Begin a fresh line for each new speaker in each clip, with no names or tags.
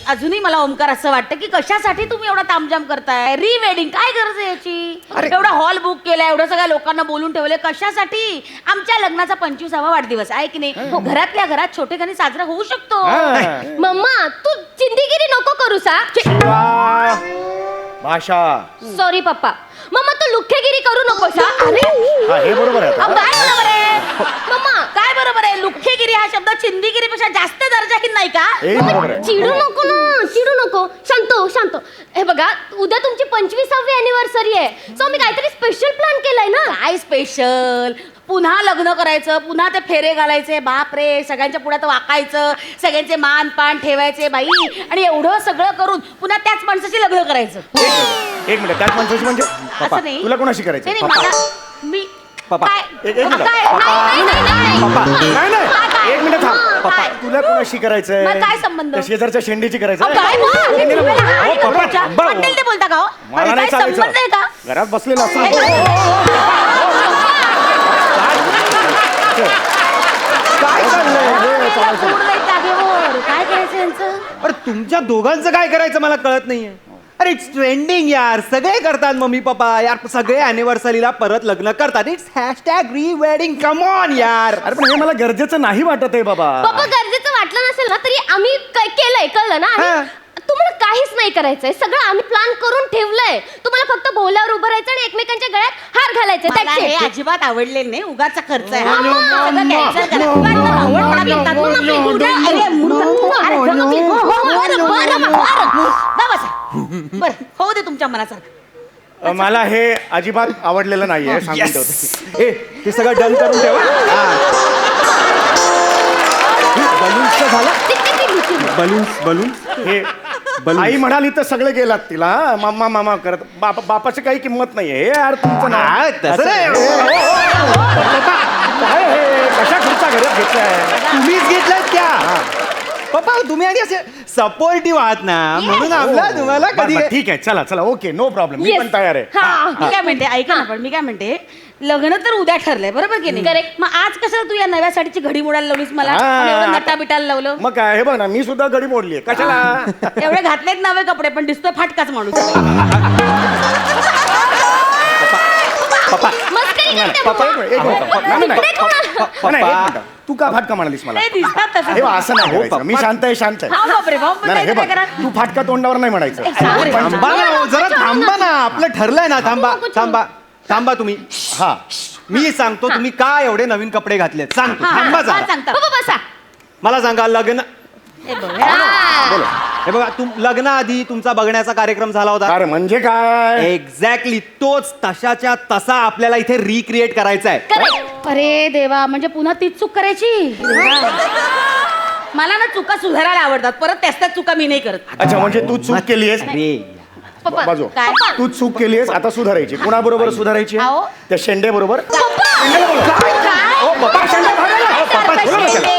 अजूनही मला ओमकार असं वाटतं की कशासाठी तुम्ही एवढा तामजाम करताय? री वेडिंग काय गरज आहे याची? एवढा हॉल बुक केलाय, एवढं सगळ्या लोकांना बोलून ठेवलंय कशासाठी? आमच्या लग्नाचा 25वा वाढदिवस आहे की नाही, घरातल्या घरात छोटेखानी साजरा होऊ शकतो.
मम्मा तू चिंदीगिरी नको करू सा.
भाषा.
सॉरी पप्पा. मम्मा तू लुख्खेगिरी करू नको सा. अरे
हे बरोबर आहे.
काय बरोबर आहे
मम्मा?
काय बरोबर आहे? लुख्खेगिरी हा शब्द चिंदीगिरीपेक्षा जास्त दर्जाहीन नाही का?
चिडू नको ना, चिडू नको. शांत. हे बघा उद्या तुमची 25वी अॅनिव्हर्सरी आहे, सो मी काहीतरी स्पेशल प्लॅन केलाय ना.
काय स्पेशल? पुन्हा लग्न करायचं, पुन्हा ते फेरे घालायचे, बाप रे, सगळ्यांच्या पुढ्यात वाकायचं, सगळ्यांचे मान पान ठेवायचे बाई, आणि एवढं सगळं करून पुन्हा त्याच माणसाशी लग्न करायचं.
एक मिनिट, त्याच माणसाची म्हणजे
असं नाही.
तुला कोणाशी करायचं?
नाही मला मी
पप्पा
काय
एक मिनिट. पप्पा नाही एक मिनिट थांब. पप्पा तुला कोणाशी करायचंय?
काय संबंध?
त्या शेजारच्या शेंडीची करायचं?
मंडल ते बोलता का हो?
मला नाही
काय संबंध आहे का?
घरात बसलेला असतो. काय
काय करायचं यांचं?
अरे तुमच्या दोघांचं काय करायचं मला कळत नाहीये. अरे इट्स ट्रेंडिंग यार, सगळे करतात मम्मी पप्पा यार, सगळे अॅनिव्हर्सरीला परत लग्न करतात. इट्स हॅशटॅग री वेडिंग. कम ऑन यार.
अरे पण हे मला गरजेचं नाही वाटत आहे बाबा.
पप्पा गरजेचं वाटलं नसेल ना तरी आम्ही केलंय, कळलं ना. तुम्हाला काहीच नाही करायचंय, सगळं आम्ही प्लॅन करून ठेवलंय. तुम्हाला फक्त बोलावर उभं राहायचं आणि एकमेकांच्या गळ्यात हार घालायचे.
मला हे अजिबात आवडले नाही. उगाचा खर्च आहे. सगळं cancel करा. उगाच आवडपणा करतात. बरं होऊ दे तुमच्या मनासारखं.
मला हे अजिबात आवडलेलं नाहीये, सांगून ठेवते.
ए ते सगळं डन करून ठेवा. बलून्स झालं. बलून्स
हे आई म्हणाली तर सगळे गेलात तिला. मामा करत बापाची काही किंमत नाहीये. यार तुमचं
नाही, तसं नाही.
काय हे कशा खुर्च्या घरात घेतलाय?
तुम्हीच घेतलाय त्या. पप्पा तुम्ही आणि असे सपोर्टिव्ह आहात ना, म्हणून आपला तुम्हाला कधी.
ठीक आहे, चला ओके, नो प्रॉब्लेम. मी पण तयार आहे.
मी काय म्हणते ऐका ना, पण मी काय म्हणते, लग्न तर उद्या ठरलंय बरोबर की नाही?
करेक्ट.
मग आज कशाला तू या नव्या साडीची घडी मोडायला लावलीस मला? नटा बिटायला लावलं?
मग काय हे बघ ना, मी सुद्धा गडी मोडली. कशाला?
एवढे घातलेत नवे कपडे पण दिसतोय फाटकाच माणूस.
पप्पा
मस्करी करते
पप्पा
मम्मा.
एक मिनिट. नाही, तू का फाटका म्हणालीस मला?
ते दिसतात तसं.
हे असं नाही करायचं. मी शांत आहे.
हा बापरे, भाऊ, पण
नाही हे
काय
बघ,
करा?
तू फाटका तोंडावर नाही म्हणायचं.
थांबा ना हो, जरा थांबा ना. आपलं ठरलंय ना. थांबा तुम्ही.
हा
मी सांगतो तुम्ही का एवढे नवीन कपडे घातलेत सांगतो. थांबा जरा.
सांगता.
पप्पा बसा.
मला सांगा लग्न.
बोला.
हे बघा लग्नाआधी तुमचा बघण्याचा कार्यक्रम झाला होता.
अरे म्हणजे काय?
एक्झॅक्टली तोच तशाच्या तसा आपल्याला इथे रिक्रिएट करायचा आहे.
अरे देवा, म्हणजे पुन्हा तीच चूक करायची? मला ना चुका सुधारायला आवडतात, परत त्याच चुका मी नाही करत.
अच्छा, म्हणजे तू चूक केलीयस.
पप्पा
बाजू
काय?
तू चूक केलीयस, आता सुधारायची. कुणाबरोबर सुधारायची?
अहो.
त्या शेंडे बरोबर.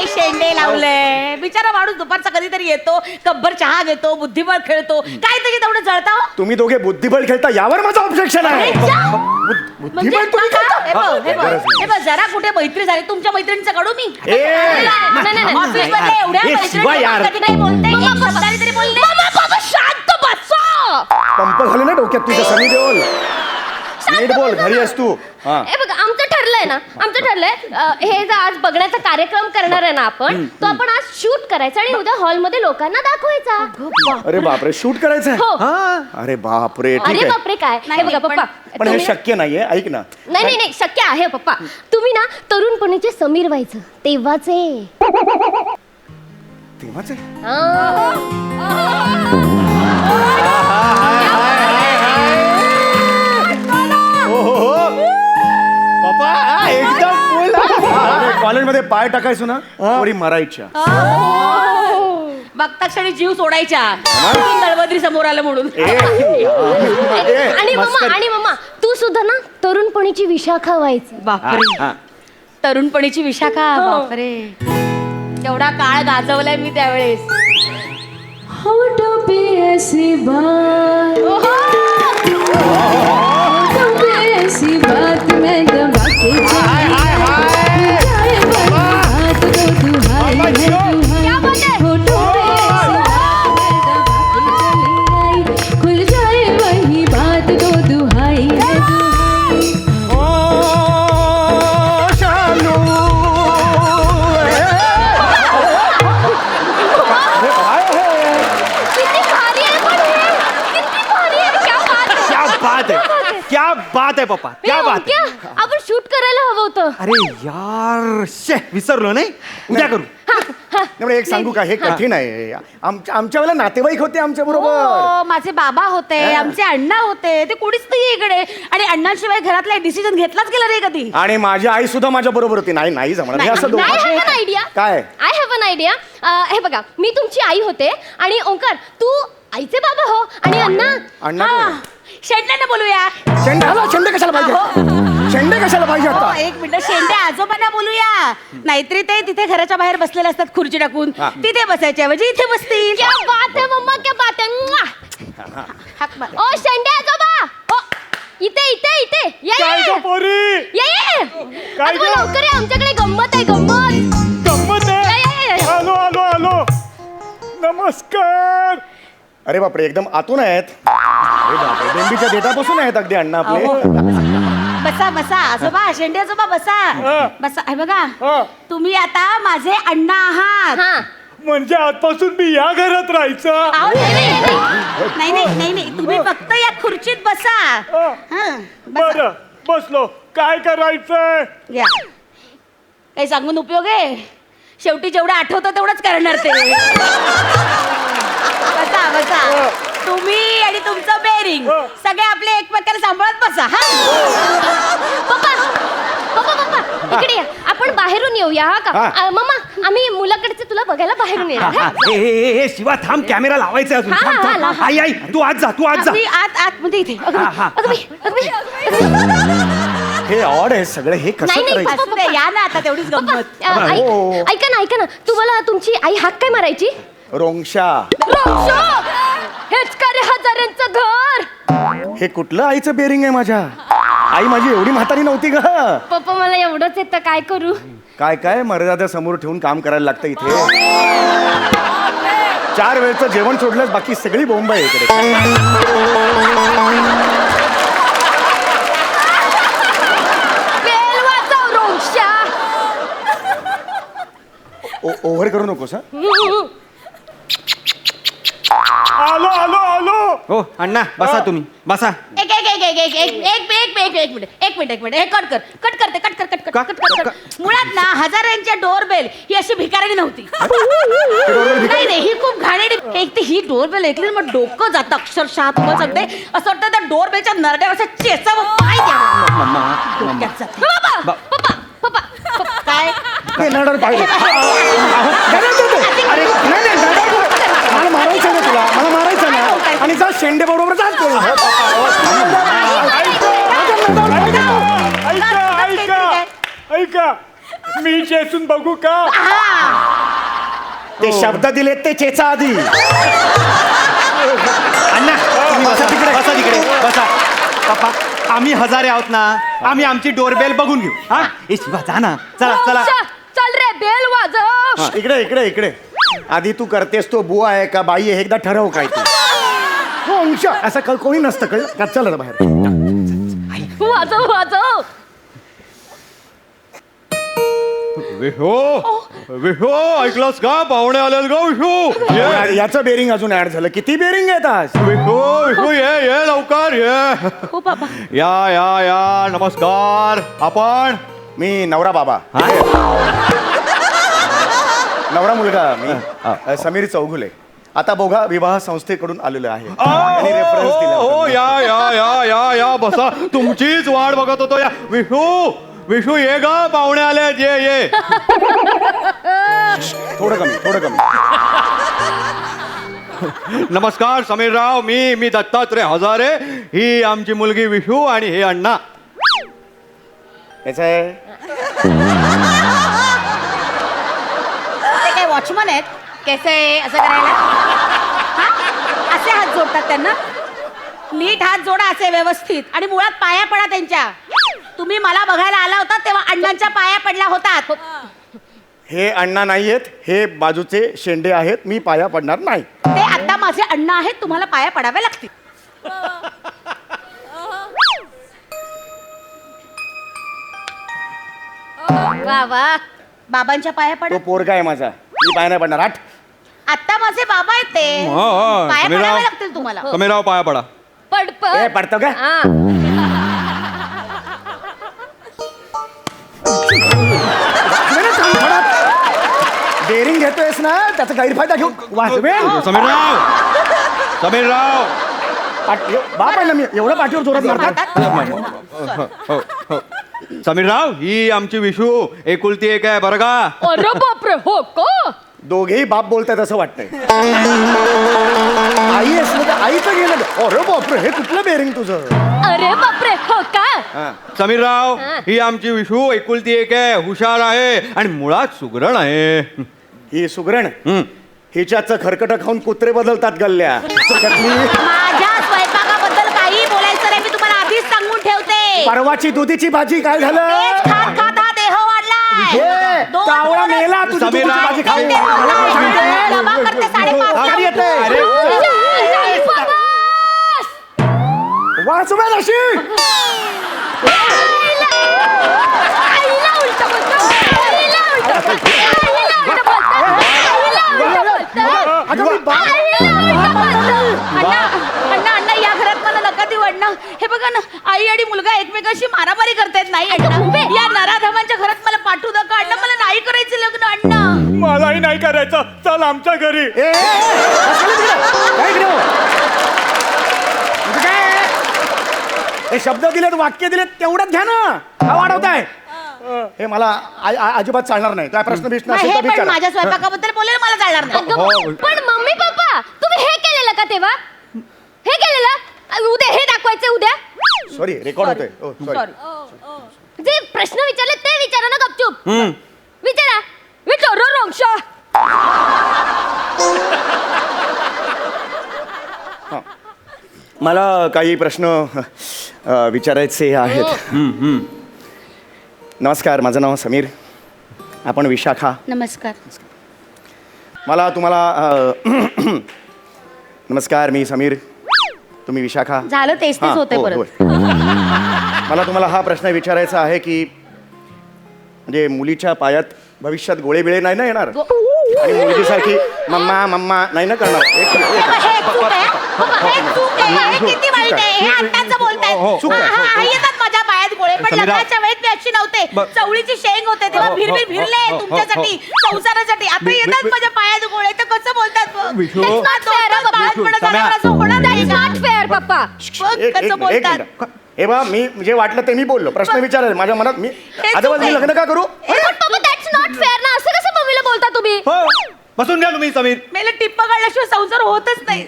शेंडे लावले बिचारा माणूस. दुपारचा कधीतरी येतो, कब्बर चहा घेतो, बुद्धिबळ खेळतो, काय त्याची तेवढं जळता?
तुम्ही दोघे बुद्धिबळ खेळता यावर माझं ऑब्जेक्शन आहे. बुद्धिबळ तुम्ही खेळता?
जरा कुठे मैत्री झाली तुमच्या मैत्रिणीचं काढू मी?
शांत बसा.
पंप झाले ना डोक्यात तुझ्या. सनी देओल नीट बोल. घरी आहेस तू?
हे बघा आमचं ठरलंय ना, हे जर आज बघण्याचा कार्यक्रम करणार आहे ना आपण, तो आपण आज शूट करायचा आणि उद्या हॉलमध्ये लोकांना दाखवायचा.
अरे बापरे, शूट करायचंय?
हो.
अरे बापरे, ठीक
अरे
आहे.
बापरे काय? हे बघा पप्पा,
पण हे शक्य नाहीये. ऐक ना.
नाही शक्य आहे पप्पा. तुम्ही ना तरुणपणीचे समीर व्हायचं तेव्हाचे.
तेव्हाच
पप्पा एकदम
कॉलेजमध्ये पाय टाकायचो ना, थोडी मरायच्या.
बघता क्षणी जीव सोडायच्या. दळबद्री समोर आलं म्हणून.
आणि मम्मा तू सुद्धा ना तरुणपणीची विशाखा व्हायची.
बापरे, तरुणपणीची विशाखा. बापरे, केवढा काळ गाजवलाय मी त्यावेळेस.
बात आहे पप्पा,
ए,
क्या बात
ओंक्या,
आहे.
आपण शूट करायला हवं होतं.
अरे यार विसरलो नाही, उद्या करू.
त्यामुळे एक सांगू का, हे कठीण आहे. आमच्या वेळेला नातेवाईक होते आमच्या बरोबर.
हो, माझे बाबा होते, आमचे अण्णा होते, ते कोणीच नाही इकडे. आणि अण्णांशिवाय घरातला डिसिजन घेतलाच गेला नाही कधी.
आणि माझी आई सुद्धा माझ्या बरोबर होती. नाही जमणार हे असं
आय हॅव
दोघं.
An idea.
काय?
I have an idea. हे बघा, मी तुमची आई होते आणि ओंकार तू आईचे बाबा हो आणि
अण्णा
हा, शेंड्यांना बोलूया.
शेंडे कशाला पाहिजे? शेंडे कशाला पाहिजे
हो,
आता?
एक मिनिट, शेंडे आजोबांना बोलूया. नाहीतरी ते तिथे घराच्या बाहेर बसलेले असतात खुर्ची टाकून.
हा.
तिथे बसायच्या ऐवजी इथे बसतील.
क्या बात आहे मम्मा, क्या बात आहे. म्वा.
हाक मार.
ओ शेंडे आजोबा, ओ, इथे इथे इथे ये,
काय
ये.
गं पोरी?
ये
काय
आजोबा,
गं?
लवकर ये, आमच्याकडे गंमत आहे, गंमत.
गंमत आहे.
ये.
आलो. नमस्कार. अरे बापरे, एकदम आतून आहेत. अरे बापरे, बेंबीच्या देठापासून आहेत अगदी अण्णा आपले.
बसा आजोबा, शेंडे आजोबा बसा. बसा. हे बघा,
हा.
तुम्ही आता माझे अण्णा आहात.
हा.
म्हणजे आजपासून मी या घरात राहायचं.
अहो, नाही, तुम्ही फक्त या खुर्चीत बसा. हा, बसा.
बसलो. काय करायचंय?
या. काही सांगून उपयोग आहे? शेवटी जेवढं आठवतं तेवढंच करणार ते. बसा. तुम्ही आणि तुमचं बेरिंग सगळे आपले एकमेकांना सांभाळत बसा.
पप्पा इकडे या, आपण बाहेरून येऊया हा का. मम्मा, आम्ही मुलाकडचे तुला बघायला बाहेरून येणार. हा?
ए शिवा थांब, कॅमेरा लावायचा अजून.
हा,
थांब,
हा,
थांब.
लाव.
आई तू आज जा.
मी आतमध्ये इथे.
अगं बाई.
हे ऑड आहे सगळं. हे कसं
नाही,
करायचं?
असू दे, या ना आता, तेवढीच
पप्पा,
गंमत.
ऐका ना तुम्हाला तुमची आई हाक काय मारायची?
रोंगशा.
हेच का रे हजारांचं घर?
हे कुठलं आईचं बेरिंग आहे माझ्या? आई माझी एवढी म्हातारी नव्हती ग.
पप्पा मला एवढंच येतं, काय करू?
काय मर्यादा समोर ठेवून काम करायला लागतं इथे. 4 वेळचं जेवण सोडलंच, बाकी सगळी बोंब आहे इकडे.
बेल वाजव रोंगशा.
ओव्हर करू नकोस हा. आलो.
हो अण्णा, बसा तुम्ही, बसा.
एक मिनिट. हे कट कर. मुळात ना हजारांच्या डोरबेल ही अशी भिकाऱ्याने नव्हती. नाही, ही खूप घाणेरडी. एक तर ही डोरबेल ऐकली मग डोकं जातं अक्षरशः. तुम्हाला सांगते, असं वाटतं त्या डोरबेलच्या नरड्यावर असं चेचावं पाय द्यावं. डोक्यात जातं.
पप्पा
काय?
ते नडर पाहिजे. अरे नाही, मला मारायचं ना तुला, मला मारायचं ना. आणि जा शेंडे बरोबर जातो.
ऐका, मी चेचून बघू का?
ते शब्द दिलेत ते चेचा आधी.
अण्णा तुम्ही बसा तिकडे बसा. पप्पा, आम्ही हजारे आहोत ना, आम्ही आमची डोरबेल बघून घेऊ. हा ए शिवा, जा ना. चला
रोंगशा, चल रे, बेल वाजव.
इकडे आधी तू करतेस तो बुवा आहे का बाई आहे, एकदा ठरव काय तू. अंशा असं कोणी नसतं, कळलं का? चल ना बाहेर.
वाजव.
विहो ऐकलंस का? पाहुणे आलेत ग विहो.
याचं बेरिंग अजून ऍड झालं. किती बेरिंग आहेत आज?
विहो ये लवकर ये.
हो बाबा.
या नमस्कार. आपण?
मी नवरा बाबा. नवरा मुलगा मी समीर चौगुले. आता बोघा विवाह संस्थेकडून आलेलो आहे. त्यांनी रेफरन्स दिला होता.
या बसा. तुमचीच वाट बघत होतो. या विशू ये ग, पाहुणे आले. ये.
थोडं कमी.
नमस्कार समीरराव. मी दत्तात्रय हजारे. ही आमची मुलगी विशू आणि हे अण्णा.
याचं आहे
ते काय वॉचमन आहेत? कैसे असं करायला? हा? असे हात जोडतात त्यांना? नीट हात जोडा असे व्यवस्थित. आणि मुळात पाया पडा त्यांच्या. तुम्ही मला बघायला आला होता तेव्हा अण्णांच्या पाया पडला होतात.
हे अण्णा नाहीयेत, हे बाजूचे शेंडे आहेत. मी पाया पडणार नाही.
ते आता माझे अण्णा आहेत, तुम्हाला पाया पडावे लागतील.
वा.
बाबांच्या पाया पडा.
तो पोरगा आहे माझा. मी पाया नाही पडणार.
आता माझे बाबा आहेत ते.
हा,
पाया
समीरराव.
पडावे लागतील तुम्हाला.
समीरराव पाया पडा.
पड
हे पडतो का?
हा.
घेतोयस ना त्याचा गैरफायदा घेऊन वाचवेल.
समीरराव
बाप आहे ना मी एवढं पाठीवर जोरात मारतात.
समीरराव ही आमची विशू एकुलती एक आहे बरं का.
अरे बापरे हो का
दोघेही बाप बोलतायत असं वाटतंय. आई असलं तर आईचं गेलं. अरे बापरे हे कुठलं बेरिंग तुझं.
अरे बापरे हो का
समीरराव
हा.
ही आमची विशू एकुलती एक आहे हुशार आहे आणि मुळात सुगरण आहे.
ही सुगरण
हम्म.
हिच्याचं खरकट खाऊन कुत्रे बदलतात गल्ल्या. त्यातली
माझ्या स्वयंपाकाबद्दल काही बोलायचं नाही, मी तुम्हाला आधीच सांगून ठेवते.
परवाची दुधीची भाजी काय झालं.
तेच खात खात हा देह वाढलाय.
हे, कावळा मेला तुझी दुधीची
समीरराव.
भाजी खाऊन.
ते बोललाय. जमा करते 5.5
गाडी येते. वाचवेल अशी. अगं मी बाप.
अण्णा या घरात मला नका देऊ अण्णा. हे बघा ना आई आणि मुलगा एकमेकांशी मारामारी करतायत. नाही अण्णा या नराधमांच्या घरात मला पाठवू नका अण्णा. मला नाही करायचं लग्न अण्णा.
मलाही नाही करायचं. चल आमच्या घरी.
ए, काय इकडे हो? म्हणजे काय? हे शब्द दिलेत वाक्य दिलेत तेवढंच घ्या ना. का वाढवताय हे मला अजिबात चालणार नाही. काय प्रश्न बिश्न
नाही,
असेल
हे
तर
पण
विचारा.
माझ्या स्वयंपाकाबद्दल बोलायला मला चालणार नाही.
पण मम्मी पप्पा तुम्ही हे केलेलं का तेव्हा हे केलेलं उद्या हे दाखवायचं उद्या
सॉरी रेकॉर्ड होतोय.
सॉरी.
जे प्रश्न विचारले ते विचारा ना गपचूप
हम्म.
विचारा विचारो रोंगशा
मला काही प्रश्न विचारायचे आहेत. नमस्कार माझं नाव समीर. आपण विशाखा.
नमस्कार.
मला तुम्हाला नमस्कार मी समीर. तुम्ही विशाखा.
झालं तेच
हां,
होते
हो,
परत.
होय. मला तुम्हाला हा प्रश्न विचारायचा आहे की म्हणजे मुलीच्या पायात भविष्यात गोळे बिळे नाही ना येणार आणि मुलगीसारखी मम्मा मम्मा नाही ना करणार.
हे चूक आहे. हे चूक आहे. हे किती वाईट आहे. हे आत्ताच बोलतायत.
चूक आहे.
हा, हा, येतात माझ्या पायात गोळे पण
समीरा.
लग्नाच्या वेळेत मी अशी नव्हते. चवळीची शेंग होते तेव्हा भिरले तुमच्यासाठी संसारासाठी. आता येतात माझ्या पायात गोळे तर कसं बोलतात.
विशू.
It's not fair, बाळंतपणात झाल्यावर असं होणार नाही.
नॉट फेअर पप्पा
बघ कसं बोलतात.
हे बा मी जे वाटलं ते मी बोललो. प्रश्न विचारायला माझ्या मनात मी
चूक
अदरवाईज मी
आहे.
लग्न का करू.
पप्पा दॅट्स नॉट फेअर ना असं कसं मम्मीला बोलता तुम्ही
हो बसून घ्या तुम्ही समीर.
मेला टिप्पा काढल्याशिवाय संसार होतच नाही.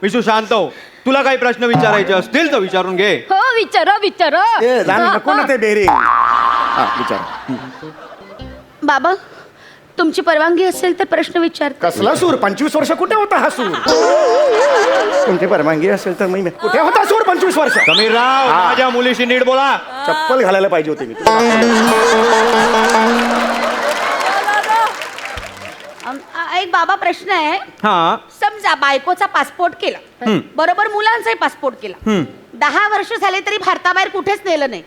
विशू शांत हो. तुला काही प्रश्न विचारायचे असतील तर विचारून घे.
हो विचारा विचारा
ए, नको ना ते बेरिंग. हा विचार.
बाबा तुमची परवानगी असेल तर प्रश्न विचार.
कसला सूर. 25 वर्ष कुठे होता हा सूर. तुमची परवानगी असेल तर मी कुठे होता सूर 25 वर्ष.
समीरराव
हा.
माझ्या मुलीशी नीट बोला.
चप्पल घालायला पाहिजे होती मी.
एक बाबा प्रश्न आहे.
हा
समजा बायकोचा पासपोर्ट केला बरोबर मुलांचाही पासपोर्ट केला 10 वर्ष झाले तरी भारताबाहेर कुठेच नेलं नाही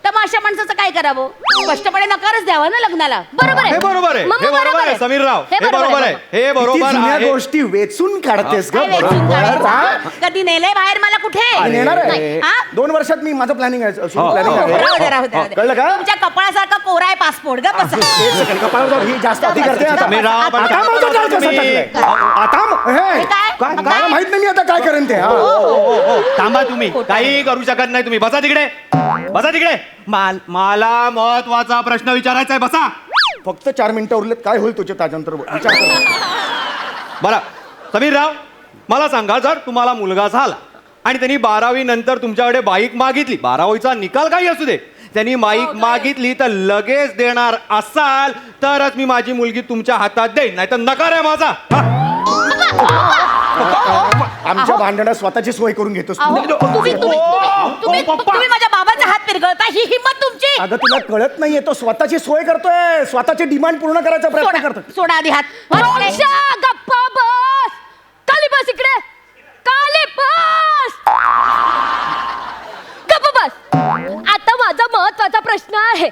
तर मग अशा माणसाचं काय करावं. स्पष्टपणे नकारच द्यावा ना लग्नाला.
बरोबर आहे
हे बरोबर आहे.
मम्मा
हे बरोबर आहे समीरराव. हे बरोबर आहे. हे
किती
बरोबर
जुन्या
आहे.
गोष्टी वेचून काढतेस ग.
काय वेचून
बरोबर.
काढायचं?
हा?
कधी नेलंय बाहेर मला कुठे.
आणि येणार आहे.
नाही. हा?
2 वर्षात मी माझं प्लॅनिंग आहे.
हो,
प्लॅनिंग
हो,
आहे.
राहू दे, राहू दे, राहू दे.
कळलं का?
तुमच्या कपाळासारखा कोरा आहे पासपोर्ट ग बसा.
एक सेकंड कपाळावर जाऊ. ही जास्त अति करते आता.
समीरराव, पण
आता
काय
माझं
बोलता
जाळ कसं
तुम्ही?
टाकलंय? आता
हे काय?
काय मला माहित नाही मी आता काय करेन ते. हा.
थांबा तुम्ही काही करू शकत नाही तुम्ही. बसा तिकडे. बसा तिकडे. मला महत्वाचा प्रश्न विचारायचा आहे. बसा.
फक्त 4 मिनिटं उरलेत. काय होईल तुझ्या त्याच्यानंतर विचार कर.
बरं समीरराव मला सांगा जर तुम्हाला मुलगा झाला आणि त्यांनी 12वी नंतर तुमच्याकडे बाईक मागितली 12वीचा निकाल काही असू दे त्यांनी बाईक मागितली तर लगेच देणार असाल तरच मी माझी मुलगी तुमच्या हातात देईन नाही तर नकार आहे माझा.
आमच्या भांडणात स्वतःची सोय करून घेतोस
अहो,
तू.
तुम्ही माझ्या बाबाचा हात पिरगळता ही हिंमत तुमची.
अगं तुला कळत नाहीये तो स्वतःची सोय करतोय. स्वतःची डिमांड पूर्ण करायचा प्रयत्न करतोय.
सोडा आधी हात.
रोंगशा गप्पा बस खाली बस इकडे खाली बस गप्प बस. आता माझा महत्वाचा प्रश्न आहे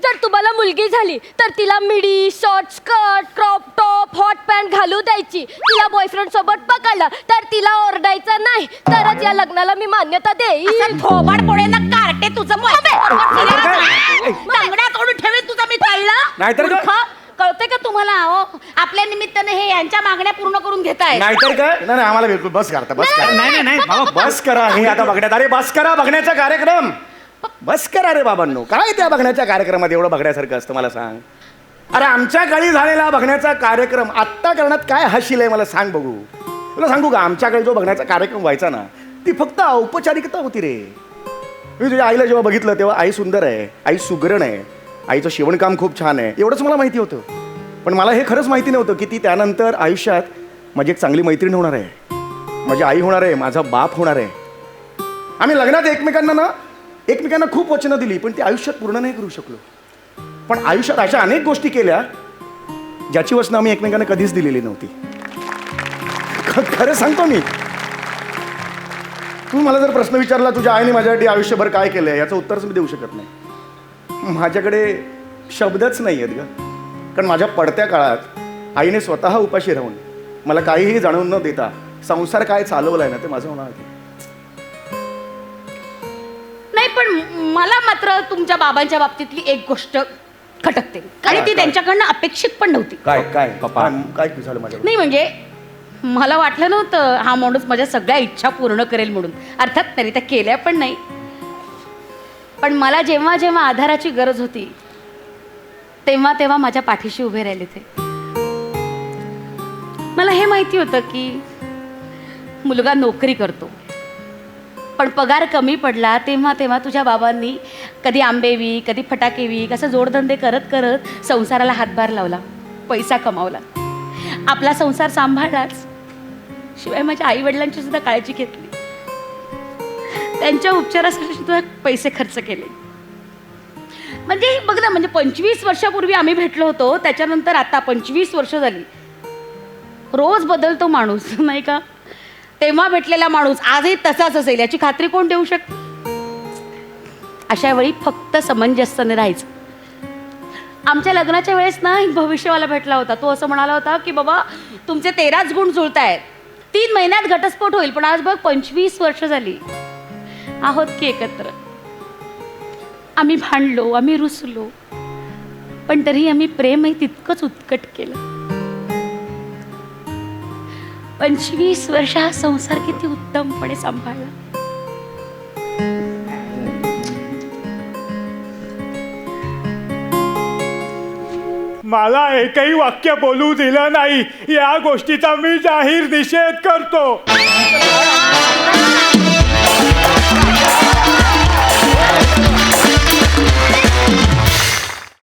जर तुम्हाला मुलगी झाली तर तिला मिडी short skirt crop top hot pant घालू द्यायची. तिला बॉयफ्रेंड सोबत पकडलं तर तिला ओरडायचं नाही तरच या लग्नाला मी मान्यता देईन.
थोबाड पोळे ना कार्टे तुझं टांगड्या करून ठेवेल तुझा मी कळलं.
नाहीतर काय?
मूर्ख. कळतंय का तुम्हाला हो आपल्या निमित्ताने हे यांच्या मागण्या पूर्ण करून घेताय
नाहीतर काय नाही नाही, आम्हाला बिलकुल बस करता बस करा
नाही नाही बाबा
बस करा हे आता बघण्यात अरे बस करा बघण्याचा कार्यक्रम बस करा रे बाबांनो काय त्या बघण्याच्या कार्यक्रमात एवढं बघण्यासारखं असतं मला सांग अरे आमच्या काळी झालेला बघण्याचा कार्यक्रम आत्ता करण्यात काय हाशील आहे मला सांग बघू तुला सांगू का आमच्याकडे जो बघण्याचा कार्यक्रम व्हायचा ना ती फक्त औपचारिकता होती रे मी तुझ्या आईला जेव्हा बघितलं तेव्हा आई सुंदर आहे आई सुगरण आहे आईचं शिवणकाम खूप छान आहे एवढंच मला माहिती होतं पण मला हे खरंच माहिती नव्हतं की ती त्यानंतर आयुष्यात माझी एक चांगली मैत्रीण होणार आहे माझी आई होणार आहे माझा बाप होणार आहे आम्ही लग्नात एकमेकांना खूप वचनं दिली पण ती आयुष्यात पूर्ण नाही करू शकलो पण आयुष्यात अशा अनेक गोष्टी केल्या ज्याची वचनं आम्ही एकमेकांना कधीच दिलेली नव्हती खरं सांगतो मी तू मला जर प्रश्न विचारला तुझ्या आईने माझ्यासाठी आयुष्यभर काय केलंय याचं उत्तरच मी देऊ शकत नाही माझ्याकडे शब्दच नाही आहेत ग कारण माझ्या पडत्या काळात आईने स्वतः उपाशी राहून मला काहीही जाणवून न देता संसार काय चालवलाय ना ते माझं होणार
नाही पण मला मात्र तुमच्या बाबांच्या बाबतीतली एक गोष्ट खटकते आणि ती
काय?
त्यांच्याकडनं अपेक्षित पण नव्हती
काय काय काय झालं माझ्या
नाही म्हणजे मला वाटलं नव्हतं हा माणूस माझ्या सगळ्या इच्छा पूर्ण करेल म्हणून अर्थात तरी त्या केल्या पण नाही पण मला जेव्हा जेव्हा आधाराची गरज होती तेव्हा तेव्हा माझ्या पाठीशी उभे राहिले ते मला हे माहिती होतं की मुलगा नोकरी करतो पण पगार कमी पडला तेव्हा तेव्हा तुझ्या बाबांनी कधी आंबेवी कधी फटाकेवी कसं जोडधंदे करत करत संसाराला हातभार लावला पैसा कमावला आपला संसार सांभाळलाच शिवाय माझ्या आई वडिलांची सुद्धा काळजी घेतली त्यांच्या उपचारासाठी सुद्धा पैसे खर्च केले म्हणजे बघ ना म्हणजे 25 वर्षापूर्वी आम्ही भेटलो होतो त्याच्यानंतर आता 25 वर्ष झाली रोज बदलतो माणूस नाही का तेव्हा भेटलेला माणूस आजही तसाच असेल याची खात्री कोण देऊ शकतो अशा वेळी फक्त समंजस्याने राहायचं आमच्या लग्नाच्या वेळेस ना एक भविष्यवाला भेटला होता तो असं म्हणाला होता की बाबा तुमचे 13च गुण जुळतायत 3 महिन्यात घटस्फोट होईल पण आज बघ 25 वर्ष झाली आहोत की एकत्र आम्ही भांडलो आम्ही रुसलो पण तरी आम्ही प्रेमही तितकंच उत्कट केलं 25 वर्ष हा संसार किती उत्तमपणे सांभाळला
मला एकही वाक्य बोलू दिलं नाही या गोष्टीचा मी जाहीर निषेध करतो